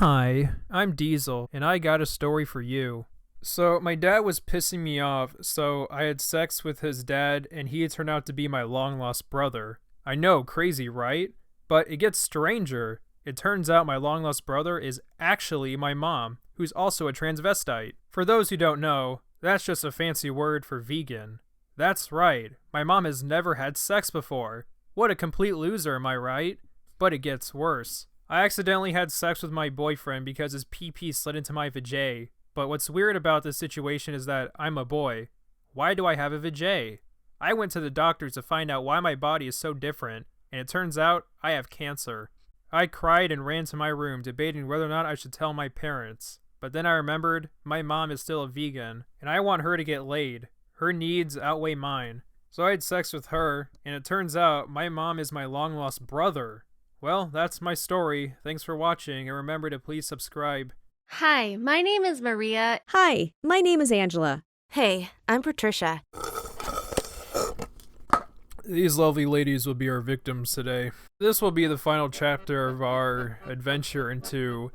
Hi, I'm Diesel, and I got a story for you. So, my dad was pissing me off, so I had sex with his dad, and he turned out to be my long-lost brother. I know, crazy, right? But it gets stranger. It turns out my long-lost brother is actually my mom, who's also a transvestite. For those who don't know, that's just a fancy word for vegan. That's right, my mom has never had sex before. What a complete loser, am I right? But it gets worse. I accidentally had sex with my boyfriend because his pee-pee slid into my vajay. But what's weird about this situation is that I'm a boy. Why do I have a vajay? I went to the doctors to find out why my body is so different, and it turns out I have cancer. I cried and ran to my room debating whether or not I should tell my parents. But then I remembered my mom is still a vegan, and I want her to get laid. Her needs outweigh mine. So I had sex with her, and it turns out my mom is my long-lost brother. Well, that's my story. Thanks for watching, and remember to please subscribe. Hi, my name is Maria. Hi, my name is Angela. Hey, I'm Patricia. These lovely ladies will be our victims today. This will be the final chapter of our adventure into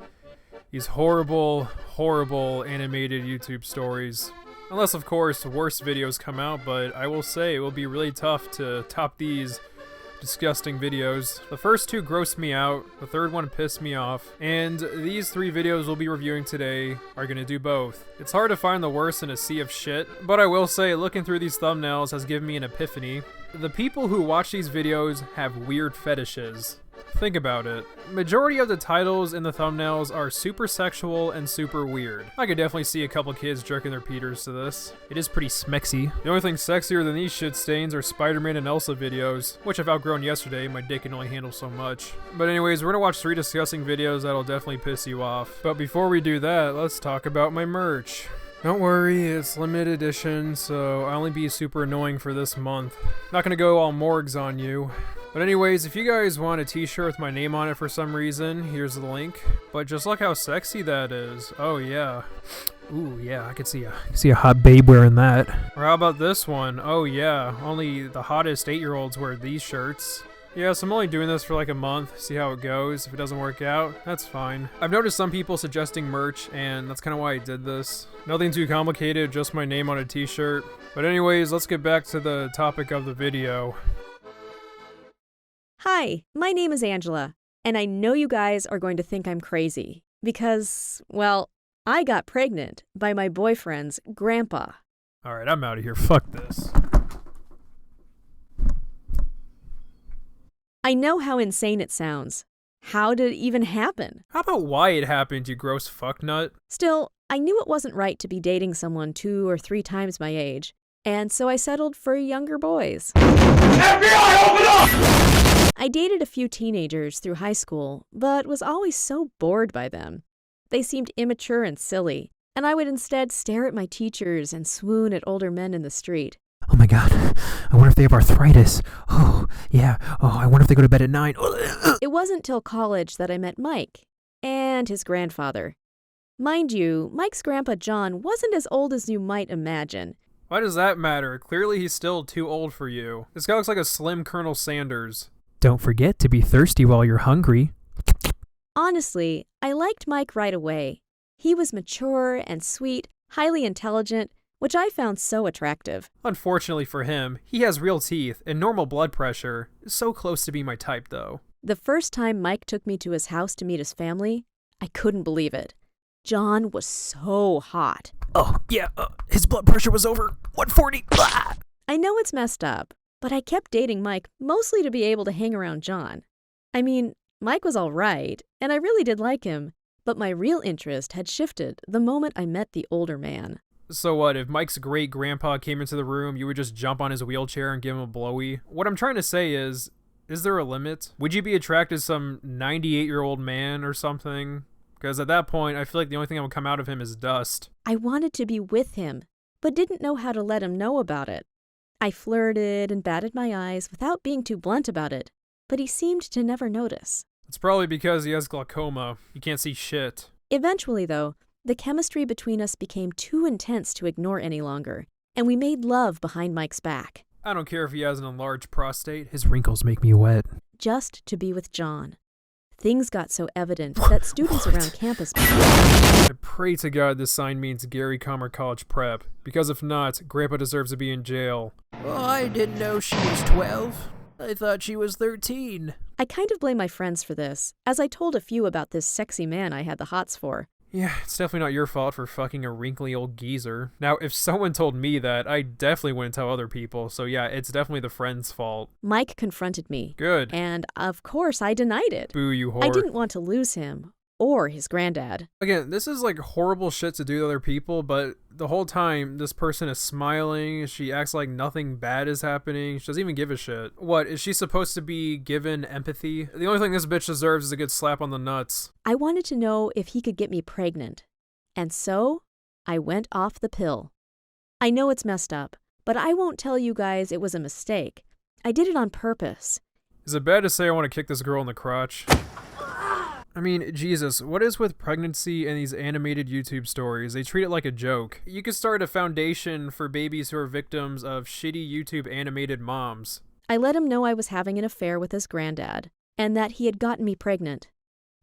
these horrible, horrible animated YouTube stories. Unless, of course, worse videos come out, but I will say it will be really tough to top these disgusting videos. The first two grossed me out, the third one pissed me off, and these three videos we'll be reviewing today are gonna do both. It's hard to find the worst in a sea of shit, but I will say looking through these thumbnails has given me an epiphany. The people who watch these videos have weird fetishes. Think about it. Majority of the titles in the thumbnails are super sexual and super weird. I could definitely see a couple kids jerking their peters to this. It is pretty smexy. The only thing sexier than these shit stains are Spider-Man and Elsa videos, which I've outgrown yesterday. My dick can only handle so much. But anyways, we're gonna watch 3 disgusting videos that'll definitely piss you off. But before we do that, let's talk about my merch. Don't worry, it's limited edition, so I'll only be super annoying for this month. Not gonna go all morgues on you. But anyways, if you guys want a t-shirt with my name on it for some reason, here's the link. But just look how sexy that is. Oh yeah. Ooh yeah, I could see a hot babe wearing that. Or how about this one? Oh yeah, only the hottest 8-year-olds wear these shirts. Yeah, so I'm only doing this for like a month, see how it goes. If it doesn't work out, that's fine. I've noticed some people suggesting merch, and that's kind of why I did this. Nothing too complicated, just my name on a t-shirt. But anyways, let's get back to the topic of the video. Hi, my name is Angela, and I know you guys are going to think I'm crazy because, well, I got pregnant by my boyfriend's grandpa. Alright, I'm out of here. Fuck this. I know how insane it sounds. How did it even happen? How about why it happened, you gross fucknut? Still, I knew it wasn't right to be dating someone 2 or 3 times my age, and so I settled for younger boys. FBI, open up! I dated a few teenagers through high school, but was always so bored by them. They seemed immature and silly, and I would instead stare at my teachers and swoon at older men in the street. Oh my god, I wonder if they have arthritis. Oh, yeah. Oh, I wonder if they go to bed at 9. It wasn't till college that I met Mike and his grandfather. Mind you, Mike's grandpa John wasn't as old as you might imagine. Why does that matter? Clearly he's still too old for you. This guy looks like a slim Colonel Sanders. Don't forget to be thirsty while you're hungry. Honestly, I liked Mike right away. He was mature and sweet, highly intelligent, which I found so attractive. Unfortunately for him, he has real teeth and normal blood pressure. So close to being my type, though. The first time Mike took me to his house to meet his family, I couldn't believe it. John was so hot. Oh, yeah, his blood pressure was over 140. Ah! I know it's messed up, but I kept dating Mike mostly to be able to hang around John. I mean, Mike was all right, and I really did like him, but my real interest had shifted the moment I met the older man. So what, if Mike's great-grandpa came into the room, you would just jump on his wheelchair and give him a blowy? What I'm trying to say is there a limit? Would you be attracted to some 98-year-old man or something? Because at that point, I feel like the only thing that would come out of him is dust. I wanted to be with him, but didn't know how to let him know about it. I flirted and batted my eyes without being too blunt about it, but he seemed to never notice. It's probably because he has glaucoma. He can't see shit. Eventually, though, the chemistry between us became too intense to ignore any longer, and we made love behind Mike's back. I don't care if he has an enlarged prostate. His wrinkles make me wet. Just to be with John. Things got so evident that students around campus... I pray to God this sign means Gary Commer College Prep, because if not, Grandpa deserves to be in jail. Oh, I didn't know she was 12. I thought she was 13. I kind of blame my friends for this, as I told a few about this sexy man I had the hots for. Yeah, it's definitely not your fault for fucking a wrinkly old geezer. Now, if someone told me that, I definitely wouldn't tell other people, so yeah, it's definitely the friend's fault. Mike confronted me. Good. And, of course, I denied it. Boo, you whore. I didn't want to lose him, or his granddad. Again, this is like horrible shit to do to other people, but the whole time, this person is smiling, she acts like nothing bad is happening, she doesn't even give a shit. What, is she supposed to be given empathy? The only thing this bitch deserves is a good slap on the nuts. I wanted to know if he could get me pregnant. And so, I went off the pill. I know it's messed up, but I won't tell you guys it was a mistake. I did it on purpose. Is it bad to say I want to kick this girl in the crotch? I mean, Jesus, what is with pregnancy and these animated YouTube stories? They treat it like a joke. You could start a foundation for babies who are victims of shitty YouTube animated moms. I let him know I was having an affair with his granddad, and that he had gotten me pregnant.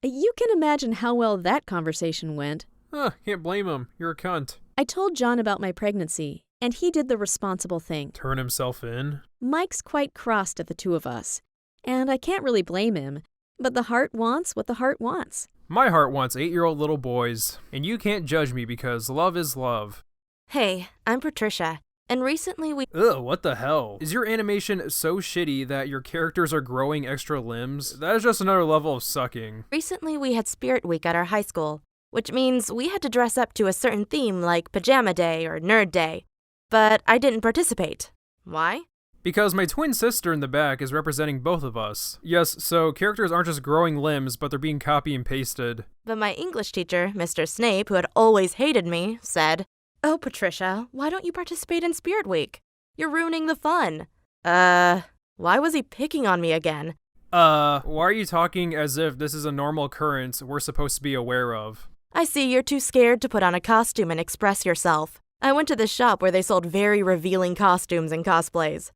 You can imagine how well that conversation went. Huh, can't blame him. You're a cunt. I told John about my pregnancy, and he did the responsible thing. Turn himself in? Mike's quite crossed at the two of us, and I can't really blame him. But the heart wants what the heart wants. My heart wants 8-year-old little boys, and you can't judge me because love is love. Hey, I'm Patricia, and recently we... Ugh, what the hell? Is your animation so shitty that your characters are growing extra limbs? That is just another level of sucking. Recently we had Spirit Week at our high school, which means we had to dress up to a certain theme like Pajama Day or Nerd Day. But I didn't participate. Why? Because my twin sister in the back is representing both of us. Yes, so characters aren't just growing limbs, but they're being copy and pasted. But my English teacher, Mr. Snape, who had always hated me, said, "Oh, Patricia, why don't you participate in Spirit Week? You're ruining the fun." Why was he picking on me again? Why are you talking as if this is a normal occurrence we're supposed to be aware of? I see you're too scared to put on a costume and express yourself. I went to the shop where they sold very revealing costumes and cosplays.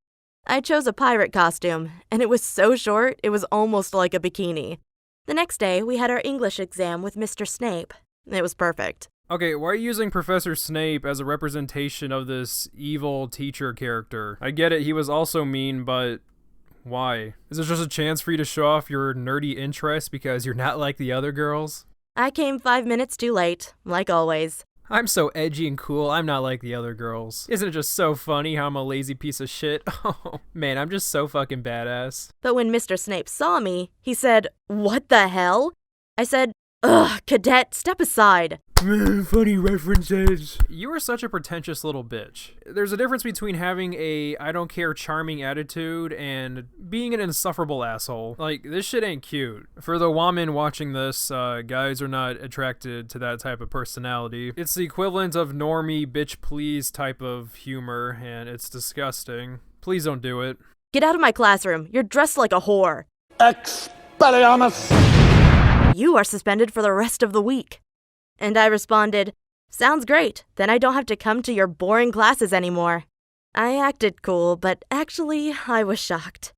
I chose a pirate costume, and it was so short, it was almost like a bikini. The next day, we had our English exam with Mr. Snape. It was perfect. Okay, why are you using Professor Snape as a representation of this evil teacher character? I get it, he was also mean, but why? Is this just a chance for you to show off your nerdy interests because you're not like the other girls? I came 5 minutes too late, like always. I'm so edgy and cool, I'm not like the other girls. Isn't it just so funny how I'm a lazy piece of shit? Oh, man, I'm just so fucking badass. But when Mr. Snape saw me, he said, "What the hell?" I said, "Ugh, cadet, step aside." Funny references. You are such a pretentious little bitch. There's a difference between having a I don't care charming attitude and being an insufferable asshole. Like, this shit ain't cute. For the women watching this, guys are not attracted to that type of personality. It's the equivalent of normie bitch please type of humor, and it's disgusting. Please don't do it. Get out of my classroom. You're dressed like a whore. Expelliarmus! You are suspended for the rest of the week. And I responded, "Sounds great. Then I don't have to come to your boring classes anymore." I acted cool, but actually, I was shocked.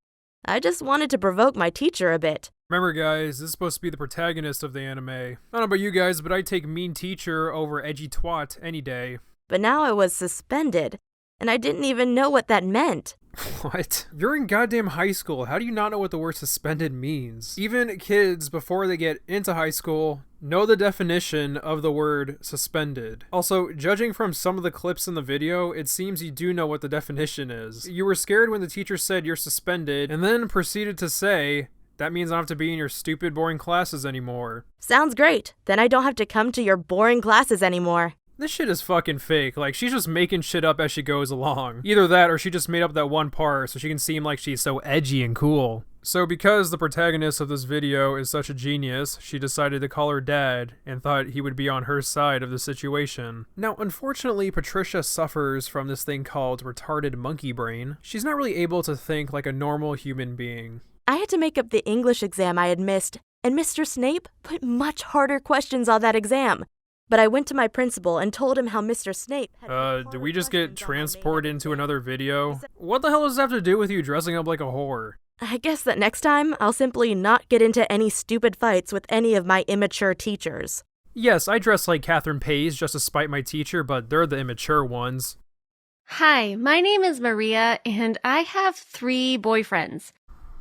I just wanted to provoke my teacher a bit. Remember guys, this is supposed to be the protagonist of the anime. I don't know about you guys, but I'd take mean teacher over edgy twat any day. But now I was suspended, and I didn't even know what that meant. What? You're in goddamn high school. How do you not know what the word suspended means? Even kids, before they get into high school, know the definition of the word suspended. Also, judging from some of the clips in the video, it seems you do know what the definition is. You were scared when the teacher said you're suspended, and then proceeded to say, "That means I don't have to be in your stupid, boring classes anymore." Sounds great. Then I don't have to come to your boring classes anymore. This shit is fucking fake. Like, she's just making shit up as she goes along. Either that, or she just made up that one part so she can seem like she's so edgy and cool. So because the protagonist of this video is such a genius, she decided to call her dad and thought he would be on her side of the situation. Now, unfortunately, Patricia suffers from this thing called retarded monkey brain. She's not really able to think like a normal human being. I had to make up the English exam I had missed, and Mr. Snape put much harder questions on that exam. But I went to my principal and told him how Mr. Snape had did we just get transported into another video? What the hell does this have to do with you dressing up like a whore? I guess that next time, I'll simply not get into any stupid fights with any of my immature teachers. Yes, I dress like Catherine Pays just to spite my teacher, but they're the immature ones. Hi, my name is Maria, and I have 3 boyfriends.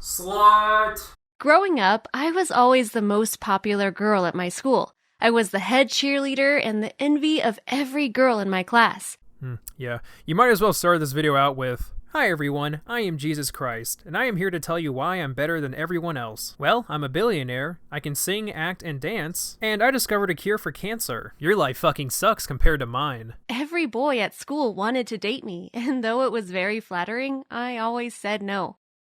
Slut! Growing up, I was always the most popular girl at my school. I was the head cheerleader and the envy of every girl in my class. Yeah, you might as well start this video out with, "Hi everyone, I am Jesus Christ, and I am here to tell you why I'm better than everyone else. Well, I'm a billionaire, I can sing, act, and dance, and I discovered a cure for cancer. Your life fucking sucks compared to mine." Every boy at school wanted to date me, and though it was very flattering, I always said no.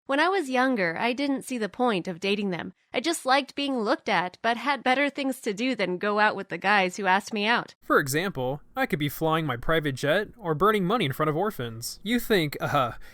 When I was younger, I didn't see the point of dating them. I just liked being looked at, but had better things to do than go out with the guys who asked me out. For example, I could be flying my private jet or burning money in front of orphans. You think,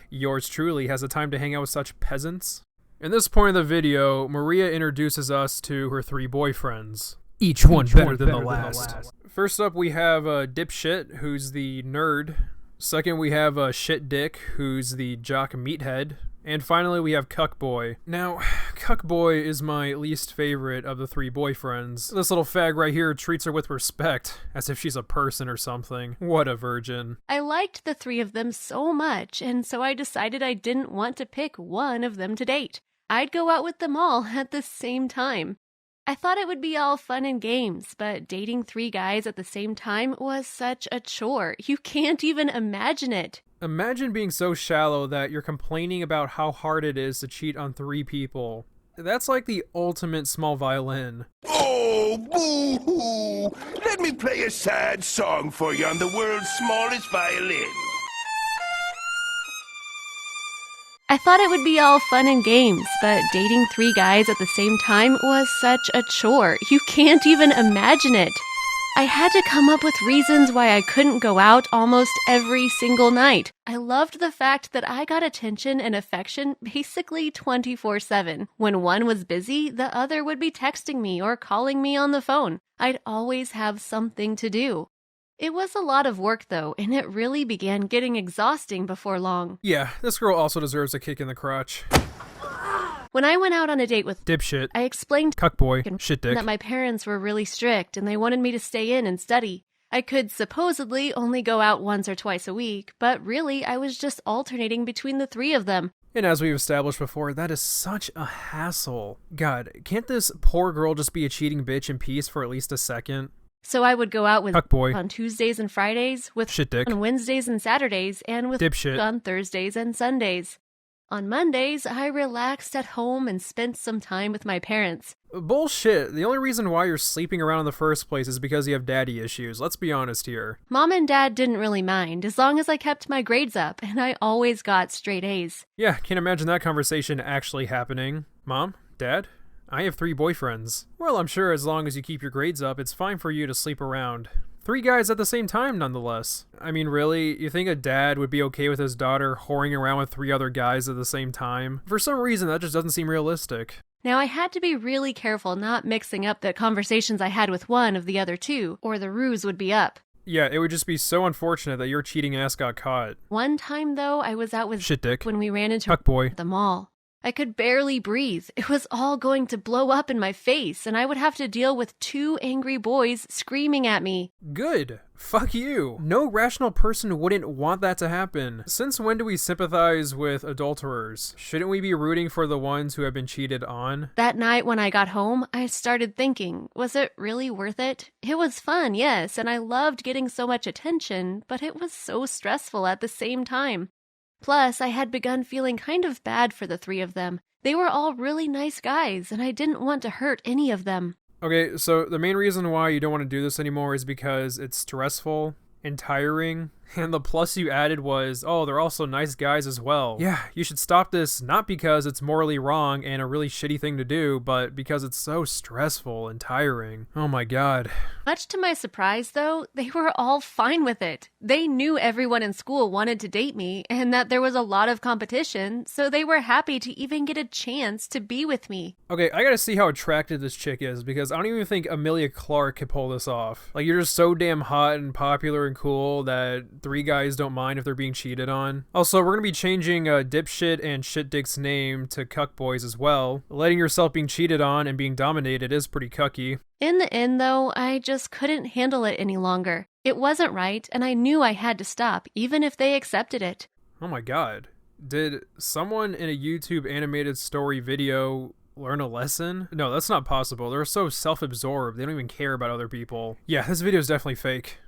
yours truly has the time to hang out with such peasants? In this point of the video, Maria introduces us to her 3 boyfriends. Each one better than the last. First up, we have Dipshit, who's the nerd. Second, we have Shit Dick, who's the jock meathead. And finally, we have Cuckboy. Now, Cuckboy is my least favorite of the 3 boyfriends. This little fag right here treats her with respect, as if she's a person or something. What a virgin. I liked the 3 of them so much, and so I decided I didn't want to pick one of them to date. I'd go out with them all at the same time. I thought it would be all fun and games, but dating 3 guys at the same time was such a chore. You can't even imagine it. Imagine being so shallow that you're complaining about how hard it is to cheat on 3 people. That's like the ultimate small violin. Oh, boo-hoo! Let me play a sad song for you on the world's smallest violin. I thought it would be all fun and games, but dating 3 guys at the same time was such a chore. You can't even imagine it. I had to come up with reasons why I couldn't go out almost every single night. I loved the fact that I got attention and affection basically 24/7. When one was busy, the other would be texting me or calling me on the phone. I'd always have something to do. It was a lot of work though, and it really began getting exhausting before long. Yeah, this girl also deserves a kick in the crotch. When I went out on a date with Dipshit, I explained Cuckboy, Shit Dick. that my parents were really strict and they wanted me to stay in and study. I could supposedly only go out once or twice a week, but really I was just alternating between the 3 of them. And as we've established before, that is such a hassle. God, can't this poor girl just be a cheating bitch in peace for at least a second? So I would go out with Cuckboy, on Tuesdays and Fridays, with Shit Dick, on Wednesdays and Saturdays, and with Dipshit. on Thursdays and Sundays. On Mondays, I relaxed at home and spent some time with my parents. Bullshit. The only reason why you're sleeping around in the first place is because you have daddy issues. Let's be honest here. Mom and Dad didn't really mind, as long as I kept my grades up, and I always got straight A's. Yeah, can't imagine that conversation actually happening. Mom? Dad? I have 3 boyfriends. Well, I'm sure as long as you keep your grades up, it's fine for you to sleep around. 3 guys at the same time, nonetheless. I mean, really? You think a dad would be okay with his daughter whoring around with 3 other guys at the same time? For some reason, that just doesn't seem realistic. Now, I had to be really careful not mixing up the conversations I had with one of the other 2, or the ruse would be up. Yeah, it would just be so unfortunate that your cheating ass got caught. One time, though, I was out with Shit Dick, when we ran into Cuckboy, the mall. I could barely breathe. It was all going to blow up in my face, and I would have to deal with 2 angry boys screaming at me. Good. Fuck you. No rational person wouldn't want that to happen. Since when do we sympathize with adulterers? Shouldn't we be rooting for the ones who have been cheated on? That night when I got home, I started thinking, was it really worth it? It was fun, yes, and I loved getting so much attention, but it was so stressful at the same time. Plus, I had begun feeling kind of bad for the 3 of them. They were all really nice guys, and I didn't want to hurt any of them. Okay, so the main reason why you don't want to do this anymore is because it's stressful and tiring, and the plus you added was, oh, they're also nice guys as well. Yeah, you should stop this not because it's morally wrong and a really shitty thing to do, but because it's so stressful and tiring. Oh my god. Much to my surprise, though, they were all fine with it. They knew everyone in school wanted to date me and that there was a lot of competition, so they were happy to even get a chance to be with me. Okay, I gotta see how attractive this chick is, because I don't even think Amelia Clark could pull this off. Like, you're just so damn hot and popular and cool that three guys don't mind if they're being cheated on. Also, we're gonna be changing Dipshit and Shitdick's name to Cuckboys as well. Letting yourself being cheated on and being dominated is pretty cucky. In the end, though, I just couldn't handle it any longer. It wasn't right, and I knew I had to stop, even if they accepted it. Oh my god. Did someone in a YouTube animated story video learn a lesson? No, that's not possible. They're so self-absorbed, they don't even care about other people. Yeah, this video is definitely fake.